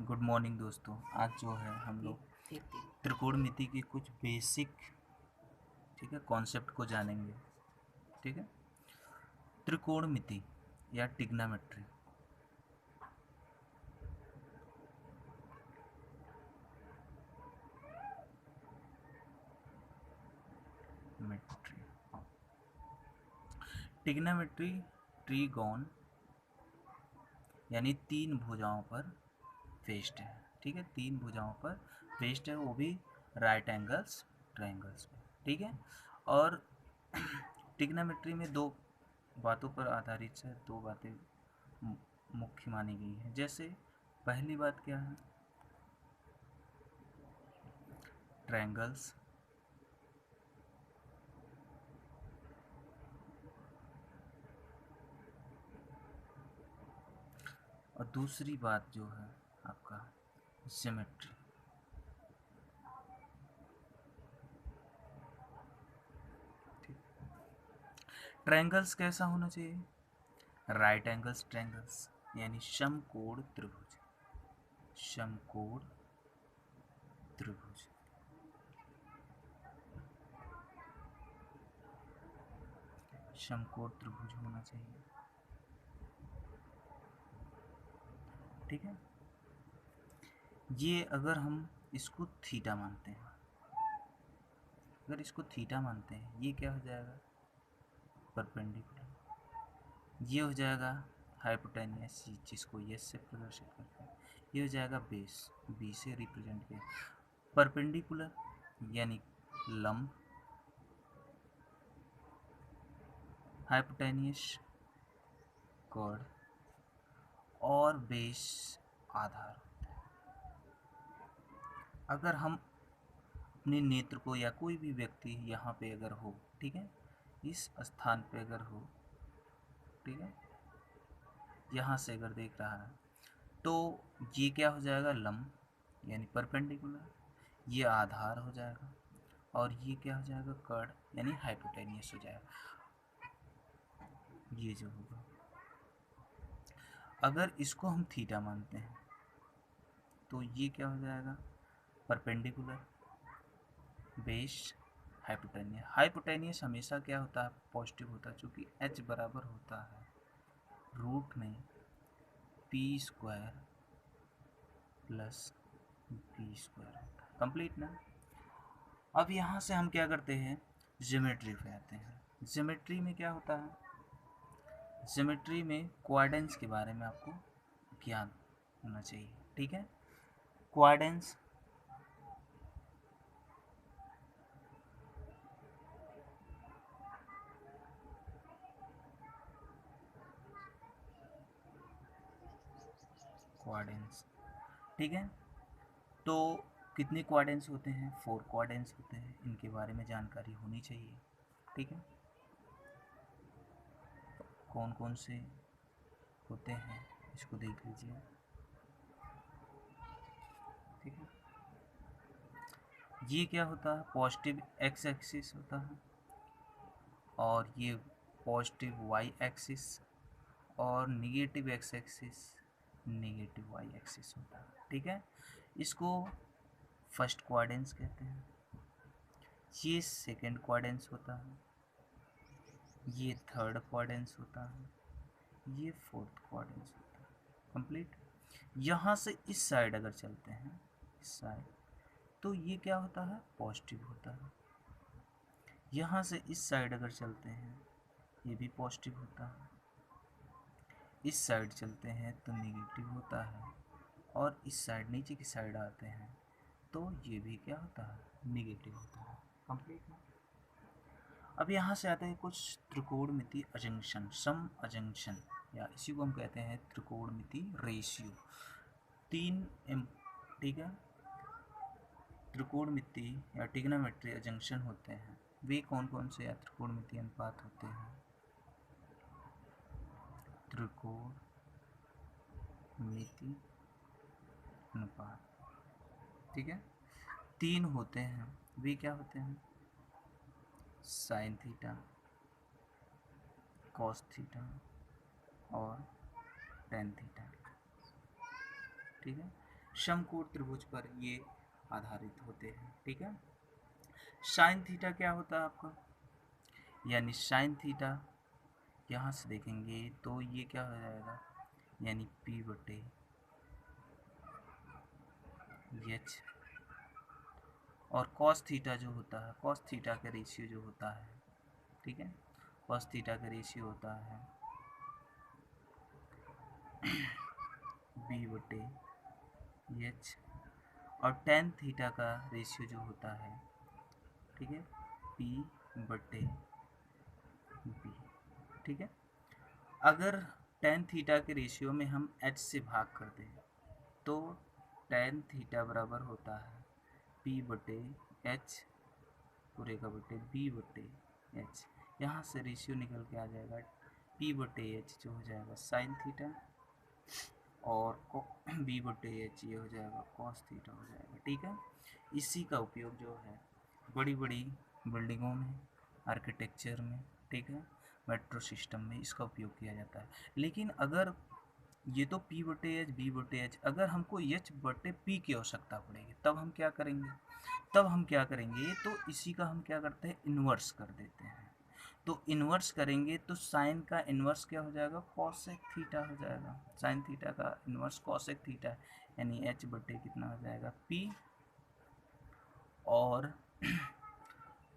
Good morning दोस्तों। आज जो है हम लोग त्रिकोणमिति की कुछ बेसिक कॉन्सेप्ट को जानेंगे। ठीक है, त्रिकोणमिति या टिग्नामेट्री। टिग्नामेट्री ट्रीगोन यानी तीन भुजाओं पर बेस्ड है। ठीक है, तीन भुजाओं पर बेस्ड है, वो भी राइट एंगल्स ट्रायंगल्स पे। ठीक है, और टिग्नामेट्री में दो बातों पर आधारित है, दो बातें मुख्य मानी गई है। जैसे पहली बात क्या है, ट्रायंगल्स, और दूसरी बात जो है आपका सिमेट्री। ट्रायंगल्स कैसा होना चाहिए? राइट एंगल्स ट्रायंगल्स यानी समकोण त्रिभुज। समकोण त्रिभुज, समकोण त्रिभुज होना चाहिए। ठीक है, ये अगर हम इसको थीटा मानते हैं, अगर इसको थीटा मानते हैं, ये क्या हो जाएगा? परपेंडिकुलर। ये हो जाएगा हाइपोटेनियस, जिसको यस से प्रदर्शित करते हैं। ये हो जाएगा बेस, बी से रिप्रेजेंट किया। परपेंडिकुलर यानी लंब, हाइपोटेनियस कॉर्ड, और बेस आधार। अगर हम अपने नेत्र को या कोई भी व्यक्ति यहाँ पे अगर हो, ठीक है, इस स्थान पे अगर हो, ठीक है, यहाँ से अगर देख रहा है, तो ये क्या हो जाएगा? लंब यानी परपेंडिकुलर, ये आधार हो जाएगा, और ये क्या हो जाएगा? कर्ण यानी हाइपोटेनियस हो जाएगा। ये जो होगा, अगर इसको हम थीटा मानते हैं, तो ये क्या हो जाएगा? Perpendicular, base, hypotenuse. हाइपोटेनियस हमेशा क्या होता है? पॉजिटिव होता है, चूँकि h बराबर होता है रूट में P square plus B square. Complete ना? अब यहाँ से हम क्या करते हैं? ज्योमेट्री पे आते हैं। ज्योमेट्री में क्या होता है? ज्योमेट्री में क्वाड्रेंट्स के बारे में आपको ज्ञान होना चाहिए। ठीक है, क्वाड्रेंट्स क्वाड्रेंट्स ठीक है, तो कितने क्वाड्रेंट्स होते हैं? 4 क्वाड्रेंट्स होते हैं, इनके बारे में जानकारी होनी चाहिए। ठीक है, कौन कौन से होते हैं इसको देख लीजिए। ठीक है, ये क्या होता है? पॉजिटिव एक्स एक्सिस होता है, और ये पॉजिटिव वाई एक्सिस, और negative X axis, negative Y axis होता है। ठीक है, इसको फर्स्ट क्वाड्रेंट्स कहते हैं, ये सेकंड क्वाड्रेंट्स होता है, ये थर्ड क्वाड्रेंट्स होता है, ये फोर्थ क्वाड्रेंट्स होता है। कंप्लीट। यहाँ से इस साइड अगर चलते हैं, इस साइड, तो ये क्या होता है? पॉजिटिव होता है। यहाँ से इस साइड अगर चलते हैं, ये भी पॉजिटिव होता है। इस साइड चलते हैं तो नेगेटिव होता है, और इस साइड नीचे की साइड आते हैं तो ये भी क्या होता है? नेगेटिव होता है। कंप्लीट ना? अब यहाँ से आते हैं कुछ त्रिकोणमिति अजंक्शन, सम अजंक्शन, या इसी को हम कहते हैं त्रिकोणमिति रेशियो। ठीक है, त्रिकोणमिति या टिग्नोमेट्री अजंक्शन होते हैं। वे कौन कौन से या त्रिकोणमिति अनुपात होते हैं? त्रिकोणमिति अनुपात, ठीक है, 3 होते हैं। वे क्या होते हैं? साइन थीटा, कॉस थीटा और टेन थीटा। ठीक है, समकोण त्रिभुज पर ये आधारित होते हैं। ठीक है, साइन थीटा क्या होता है आपका, यानी साइन थीटा यहाँ से देखेंगे तो ये क्या हो जाएगा, यानी P बटे एच। और कॉस थीटा जो होता है, कॉस थीटा का रेशियो जो होता है, ठीक है, कॉस थीटा का रेशियो होता है बी बटे एच। और टेन थीटा का रेशियो जो होता है, ठीक है, पी बटे बी। ठीक है, अगर टेन थीटा के रेशियो में हम एच से भाग कर दें तो टेन थीटा बराबर होता है पी बटे एच पूरे का बटे बी बटे एच। यहाँ से रेशियो निकल के आ जाएगा पी बटे एच जो हो जाएगा साइन थीटा, और बी बटे एच ये हो जाएगा कॉस थीटा हो जाएगा। ठीक है, इसी का उपयोग जो है बड़ी बड़ी बिल्डिंगों में, आर्किटेक्चर में, ठीक है, मेट्रो सिस्टम में इसका उपयोग किया जाता है। लेकिन अगर ये तो P बटे एच बी बटे एच, अगर हमको एच बटे पी की आवश्यकता पड़ेगी तब हम क्या करेंगे, तो इसी का हम क्या करते हैं, इन्वर्स कर देते हैं। तो इन्वर्स करेंगे तो साइन का इन्वर्स क्या हो जाएगा, कॉसेक थीटा हो जाएगा। साइन थीटा का इन्वर्स कॉसेक थीटा, यानी एच बटे कितना हो जाएगा पी, और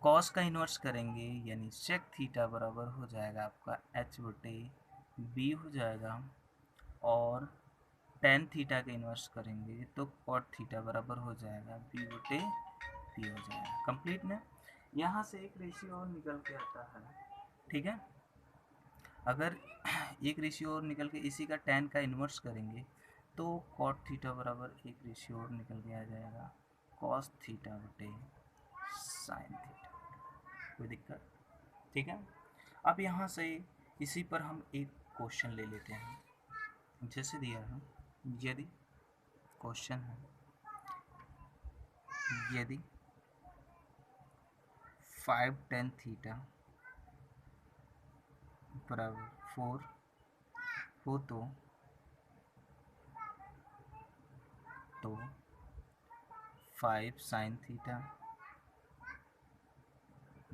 कॉस का इन्वर्स करेंगे यानी सेक थीटा बराबर हो जाएगा आपका एच बटे बी हो जाएगा। और टेन थीटा का इन्वर्स करेंगे तो कॉट थीटा बराबर हो जाएगा बी बटे पी हो जाएगा। कंप्लीट ना, यहाँ से एक रेशियो और निकल के आता है। ठीक है, अगर एक रेशियो और निकल के इसी का टेन का इन्वर्स करेंगे तो कॉट थीटा बराबर एक रेशियो और निकल के आ जाएगा कॉस थीटा बटे साइन थीटा। कोई दिक्कत, ठीक है। अब यहाँ से इसी पर हम एक क्वेश्चन ले लेते हैं, जैसे दिया है, यदि क्वेश्चन है यदि 5 tan थीटा बराबर 4 हो तो 5 sin theta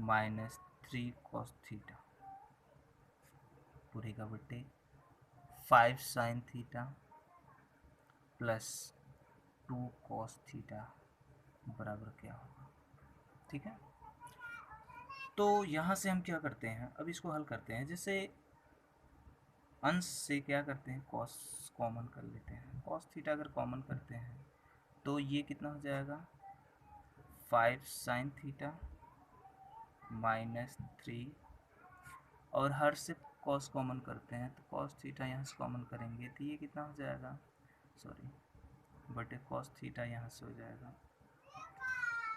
minus 3 cos theta पूरे का बटे 5 sin theta plus 2 cos theta बराबर क्या होगा। ठीक है, तो यहाँ से हम क्या करते हैं, अब इसको हल करते हैं। जैसे अंश से क्या करते हैं, कॉस कॉमन कर लेते हैं। कॉस थीटा अगर कॉमन करते हैं तो ये कितना हो जाएगा 5 sin थीटा माइनस 3, और हर से कॉस कॉमन करते हैं तो कॉस थीटा यहाँ से कॉमन करेंगे तो ये कितना हो जाएगा, सॉरी बटे कॉस थीटा यहाँ से हो जाएगा।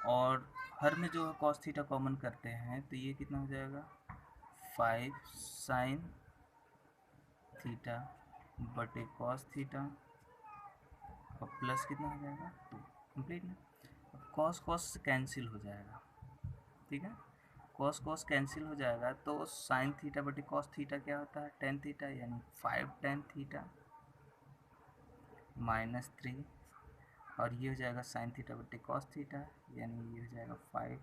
और हर में जो कॉस थीटा कॉमन करते हैं तो ये कितना हो जाएगा 5 sin थीटा बटे कॉस थीटा और प्लस कितना हो जाएगा 2। कंप्लीट ना, कॉस कॉस कैंसिल हो जाएगा। ठीक है, कॉस कॉस कैंसिल हो जाएगा तो साइन थीटा बटे कॉस थीटा क्या होता है टेन थीटा, यानी 5 tan थीटा माइनस 3, और ये हो जाएगा साइन थीटा बटे कॉस थीटा, यानी ये हो जाएगा 5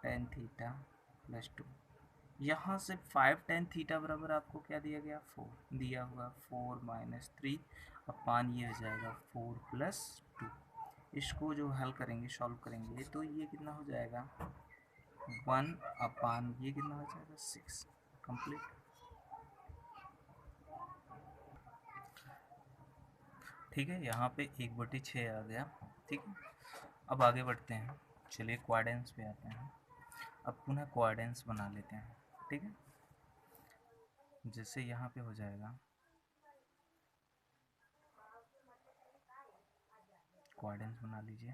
tan थीटा प्लस 2। यहाँ से 5 tan थीटा बराबर आपको क्या दिया गया 4 दिया हुआ, 4 माइनस 3 अपान ये हो जाएगा 4 प्लस 2। इसको जो हल करेंगे, सॉल्व करेंगे तो ये कितना हो जाएगा 1 अपान ये कितना हो जाएगा 6। कंप्लीट, ठीक है, यहाँ पे 1/6 आ गया। ठीक है, अब आगे बढ़ते हैं, चलिए क्वाड्रेंस पे आते हैं। अब पुनः क्वाड्रेंस बना लेते हैं। ठीक है, जैसे यहाँ पे हो जाएगा क्वाड्रेंस बना लीजिए।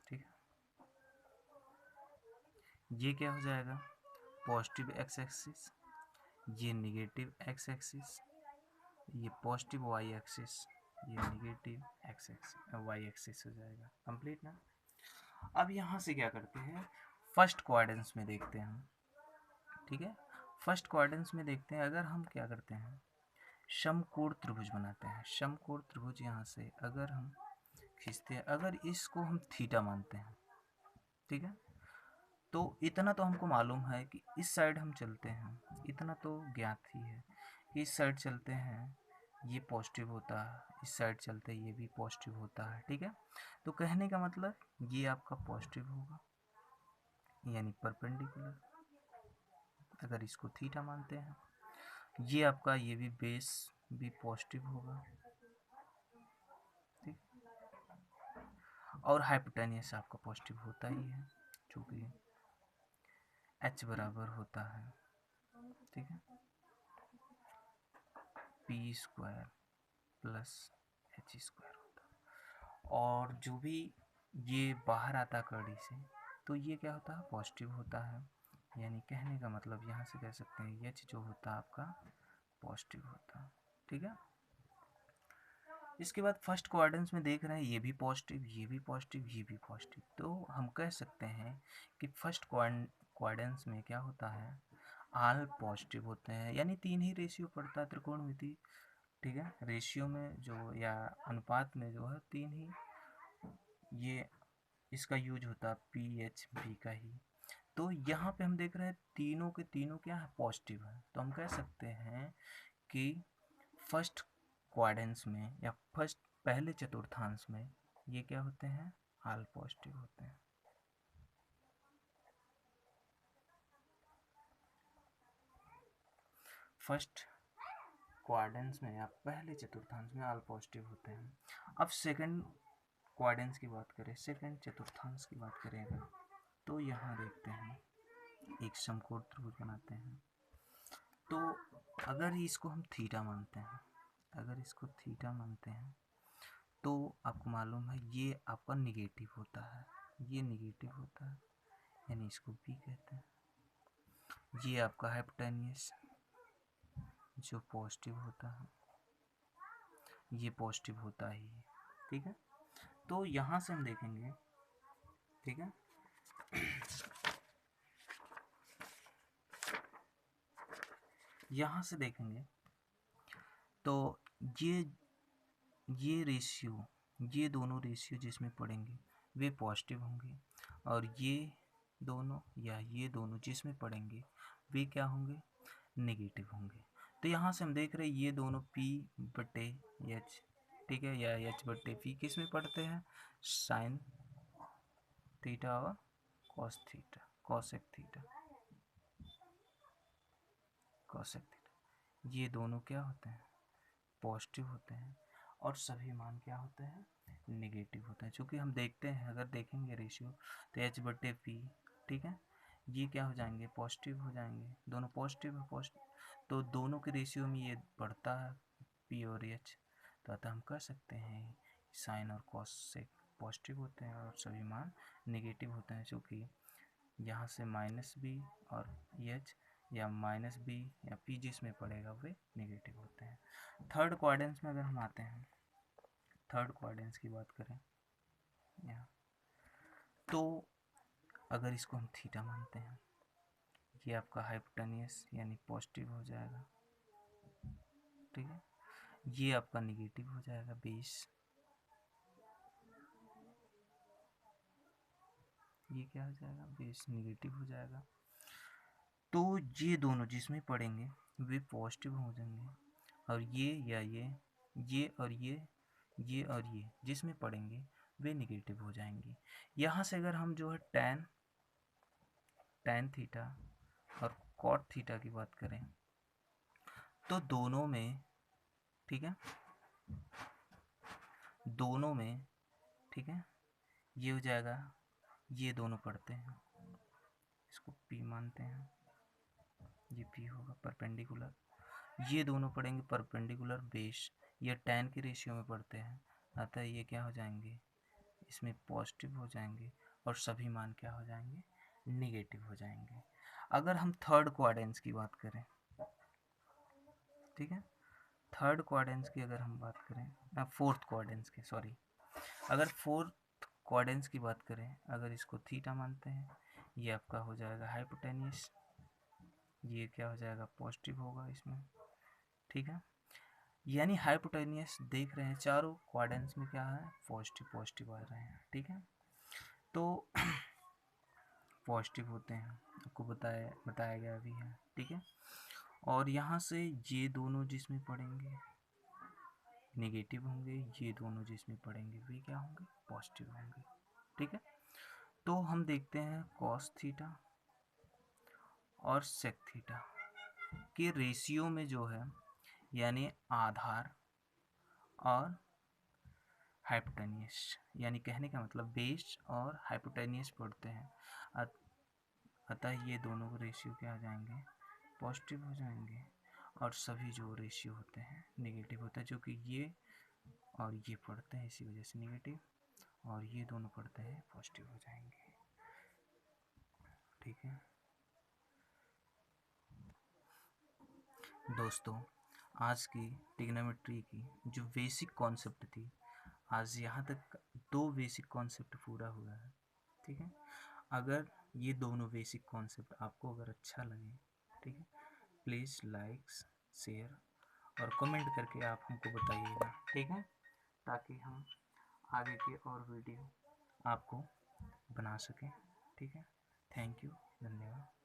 ठीक है, ये क्या हो जाएगा पॉजिटिव एक्स एक्सिस, ये निगेटिव एक्स एक्सिस, ये पॉजिटिव वाई एक्सिस, ये negative X axis Y axis हो जाएगा। कंप्लीट ना, अब यहाँ से क्या करते हैं फर्स्ट क्वाड्रेंस में देखते हैं हम, ठीक है। फर्स्ट क्वाड्रेंस में देखते हैं, अगर हम क्या करते हैं, समकोण त्रिभुज बनाते हैं। समकोण त्रिभुज यहाँ से अगर हम खींचते हैं, अगर इसको हम थीटा मानते हैं, ठीक है, तो इतना तो हमको मालूम है कि इस साइड हम चलते हैं, इतना तो ज्ञात ही है कि इस साइड चलते हैं ये पॉजिटिव होता है, इस साइड चलते ये भी पॉजिटिव होता है, ठीक है। तो कहने का मतलब ये आपका पॉजिटिव होगा, यानी परपेंडिकुलर, अगर इसको थीटा मानते हैं। ये आपका ये भी बेस भी पॉजिटिव होगा, ठीक। और हाइपोटेनियस आपका पॉजिटिव होता ही है, चूँकि h बराबर होता है, ठीक है, P square plus H square होता है। और जो भी ये बाहर आता कड़ी से, तो ये क्या होता है, पॉजिटिव होता है। यानी कहने का मतलब यहाँ से कह सकते हैं एच जो होता है आपका पॉजिटिव होता है, ठीक है। इसके बाद फर्स्ट क्वाड्रेंट में देख रहे हैं ये भी पॉजिटिव, ये भी पॉजिटिव, ये भी पॉजिटिव, तो हम कह सकते हैं कि फर्स्ट क्वाड्रेंट में क्या होता है, ऑल पॉजिटिव होते हैं। यानी तीन ही रेशियो पड़ता है त्रिकोणमिति, ठीक है, रेशियो में जो या अनुपात में जो है तीन ही ये इसका यूज होता है, पी एच बी का ही। तो यहाँ पे हम देख रहे हैं तीनों के तीनों क्या है, पॉजिटिव है। तो हम कह सकते हैं कि फर्स्ट क्वाड्रेंट में या फर्स्ट पहले चतुर्थांश में ये क्या होते हैं, ऑल पॉजिटिव होते हैं। फर्स्ट क्वाड्रेंट में या पहले चतुर्थांश में ऑल पॉजिटिव होते हैं। अब सेकंड क्वाड्रेंट की बात करें, सेकंड चतुर्थांश की बात करें अगर, तो यहाँ देखते हैं एक समकोण त्रिभुज बनाते हैं। तो अगर इसको हम थीटा मानते हैं, अगर इसको थीटा मानते हैं, तो आपको मालूम है ये आपका निगेटिव होता है, ये निगेटिव होता है, यानी इसको बी कहते हैं। ये आपका हाइपोटेनियस जो पॉजिटिव होता है, ये पॉजिटिव होता ही है, ठीक है। तो यहाँ से हम देखेंगे, ठीक है, यहाँ से देखेंगे तो ये रेशियो, ये दोनों रेशियो जिसमें पड़ेंगे वे पॉजिटिव होंगे, और ये दोनों या ये दोनों जिसमें पड़ेंगे वे क्या होंगे, नेगेटिव होंगे। तो यहाँ से हम देख रहे हैं ये दोनों P बटे एच, ठीक है, या एच बटे पी किस में पढ़ते हैं, साइन थीटा और cos theta, cosec theta, cosec theta, ये दोनों क्या होते हैं, पॉजिटिव होते हैं। और सभी मान क्या होते हैं, नेगेटिव होते हैं। चूँकि हम देखते हैं, अगर देखेंगे रेशियो, तो एच बटे पी, ठीक है, ये क्या हो जाएंगे, पॉजिटिव हो जाएंगे, दोनों पॉजिटिव है, पॉजिटिव, तो दोनों के रेशियो में ये बढ़ता है पी और एच। तो अतः हम कह सकते हैं साइन और कॉस से पॉजिटिव होते हैं और सभी मान नेगेटिव होते हैं, क्योंकि यहाँ से माइनस बी और एच या माइनस बी या पी जिसमें पड़ेगा वे नेगेटिव होते हैं। थर्ड क्वाड्रेंट में अगर हम आते हैं, थर्ड क्वाड्रेंट की बात करें यहाँ, तो अगर इसको हम थीटा मानते हैं, ये आपका हाइपोटेनियस यानी पॉजिटिव हो जाएगा, ठीक है, ये आपका निगेटिव हो जाएगा बेस, ये क्या हो जाएगा, बेस निगेटिव हो जाएगा। तो ये दोनों जिसमें पड़ेंगे वे पॉजिटिव हो जाएंगे, और ये या ये और ये और ये जिसमें पड़ेंगे वे निगेटिव हो जाएंगे। यहाँ से अगर हम जो है टैन थीटा और कॉट थीटा की बात करें, तो दोनों में, ठीक है, दोनों में, ठीक है, ये हो जाएगा, ये दोनों पढ़ते हैं, इसको P मानते हैं, ये P होगा परपेंडिकुलर, ये दोनों पढ़ेंगे परपेंडिकुलर बेस, ये टैन के रेशियो में पढ़ते हैं, अतः ये क्या हो जाएंगे, इसमें पॉजिटिव हो जाएंगे और सभी मान क्या हो जाएंगे, निगेटिव हो जाएंगे। अगर हम थर्ड क्वाड्रेंट की बात करें, ठीक है, थर्ड क्वाड्रेंट की अगर हम बात करें, फोर्थ क्वाड्रेंट की, सॉरी, अगर फोर्थ क्वाड्रेंट की बात करें, अगर इसको थीटा मानते हैं, ये आपका हो जाएगा हाइपोटेनियस, ये क्या हो जाएगा पॉजिटिव होगा इसमें, ठीक है। यानी हाइपोटेनियस देख रहे हैं चारों क्वाड्रेंट्स में क्या है, पॉजिटिव पॉजिटिव आ रहे हैं, ठीक है। तो पॉजिटिव होते हैं, आपको बताया गया भी है, ठीक है। और यहाँ से ये दोनों जिसमें पड़ेंगे नेगेटिव होंगे, ये दोनों जिसमें पड़ेंगे वे क्या होंगे, पॉजिटिव होंगे, ठीक है। तो हम देखते हैं कॉस थीटा और सेक थीटा के रेशियो में जो है, यानी आधार और हाइपोटेनियस, यानी कहने का मतलब बेस और हाइपोटेनियस पढ़ते हैं, अतः ये दोनों के रेशियो क्या आ जाएंगे, पॉजिटिव हो जाएंगे। और सभी जो रेशियो होते हैं नेगेटिव होता है, जो कि ये और ये पढ़ते हैं, इसी वजह से नेगेटिव, और ये दोनों पढ़ते हैं पॉजिटिव हो जाएंगे, ठीक है। दोस्तों, आज की ट्रिग्नोमेट्री की जो बेसिक कॉन्सेप्ट थी, आज यहाँ तक 2 बेसिक कॉन्सेप्ट पूरा हुआ है, ठीक है। अगर ये दोनों बेसिक कॉन्सेप्ट आपको अगर अच्छा लगे, ठीक है, प्लीज़ लाइक शेयर और कमेंट करके आप हमको बताइएगा, ठीक है, ताकि हम आगे की और वीडियो आपको बना सकें, ठीक है। थैंक यू, धन्यवाद।